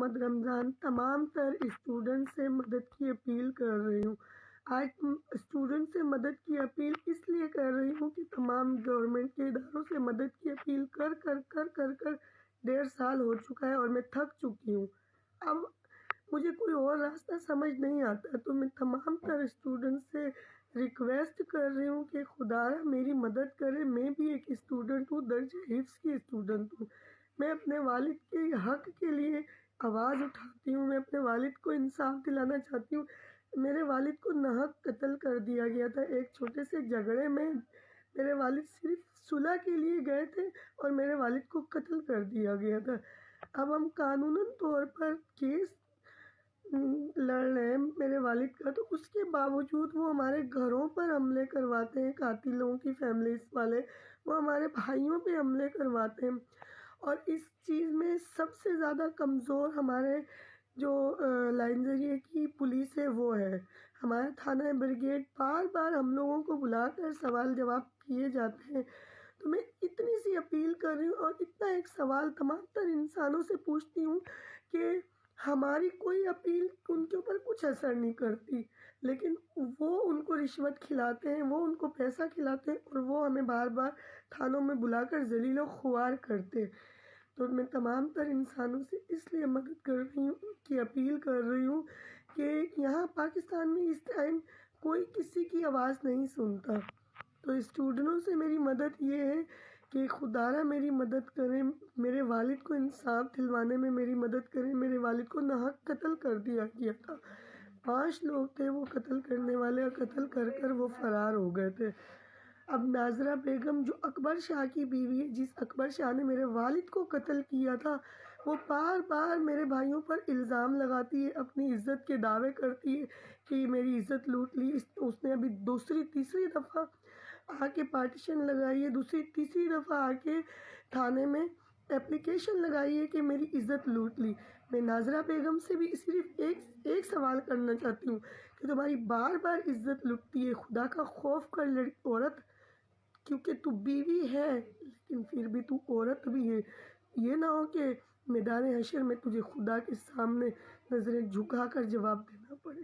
محمد رمضان تمام تر اسٹوڈنٹ سے مدد کی اپیل کر رہی ہوں۔ آج اسٹوڈنٹ سے مدد کی اپیل اس لیے کر رہی ہوں کہ تمام گورنمنٹ کے اداروں سے مدد کی اپیل کر 1.5 سال ہو چکا ہے اور میں تھک چکی ہوں۔ اب مجھے کوئی اور راستہ سمجھ نہیں آتا، تو میں تمام تر اسٹوڈنٹ سے ریکویسٹ کر رہی ہوں کہ خدا را میری مدد کرے۔ میں بھی ایک اسٹوڈنٹ ہوں، درجہ حفظ کی اسٹوڈنٹ ہوں۔ میں اپنے والد کے حق کے لیے آواز اٹھاتی ہوں، میں اپنے والد کو انصاف دلانا چاہتی ہوں۔ میرے والد کو ناحق قتل کر دیا گیا تھا ایک چھوٹے سے جھگڑے میں۔ میرے والد صرف صلح کے لیے گئے تھے اور میرے والد کو قتل کر دیا گیا تھا۔ اب ہم قانوناً طور پر کیس لڑ رہے ہیں میرے والد کا، تو اس کے باوجود وہ ہمارے گھروں پر حملے کرواتے ہیں، قاتلوں کی فیملیز والے وہ ہمارے بھائیوں پہ حملے کرواتے ہیں۔ اور اس چیز میں سب سے زیادہ کمزور ہمارے جو لائن ذریعے کی پولیس ہے وہ ہے۔ ہمارا تھانہ بریگیڈ بار بار ہم لوگوں کو بلا کر سوال جواب کیے جاتے ہیں۔ تو میں اتنی سی اپیل کر رہی ہوں اور اتنا ایک سوال تمام تر انسانوں سے پوچھتی ہوں کہ ہماری کوئی اپیل ان کے اوپر کچھ اثر نہیں کرتی، لیکن وہ ان کو رشوت کھلاتے ہیں، وہ ان کو پیسہ کھلاتے ہیں اور وہ ہمیں بار بار تھانوں میں بلا کر ذلیل و خوار کرتے۔ تو میں تمام تر انسانوں سے اس لیے مدد کر رہی ہوں کہ اپیل کر رہی ہوں کہ یہاں پاکستان میں اس ٹائم کوئی کسی کی آواز نہیں سنتا۔ تو اسٹوڈنٹوں سے میری مدد یہ ہے کہ خدا را میری مدد کریں، میرے والد کو انصاف دلوانے میں میری مدد کریں۔ میرے والد کو ناحق قتل کر دیا گیا تھا، 5 لوگ تھے وہ قتل کرنے والے، اور قتل کر کر وہ فرار ہو گئے تھے۔ اب ناظرہ بیگم جو اکبر شاہ کی بیوی ہے، جس اکبر شاہ نے میرے والد کو قتل کیا تھا، وہ بار بار میرے بھائیوں پر الزام لگاتی ہے، اپنی عزت کے دعوے کرتی ہے کہ میری عزت لوٹ لی۔ اس نے ابھی تیسری دفعہ آ کے پارٹیشن لگائی ہے، تیسری دفعہ آ کے تھانے میں اپلیکیشن لگائی ہے کہ میری عزت لوٹ لی۔ میں ناظرہ بیگم سے بھی صرف ایک سوال کرنا چاہتی ہوں کہ تمہاری بار بار عزت لٹتی ہے، خدا کا خوف کر عورت، کیونکہ تو بیوی ہے لیکن پھر بھی تو عورت بھی ہے۔ یہ نہ ہو کہ میدان حشر میں تجھے خدا کے سامنے نظریں جھکا کر جواب دینا پڑے۔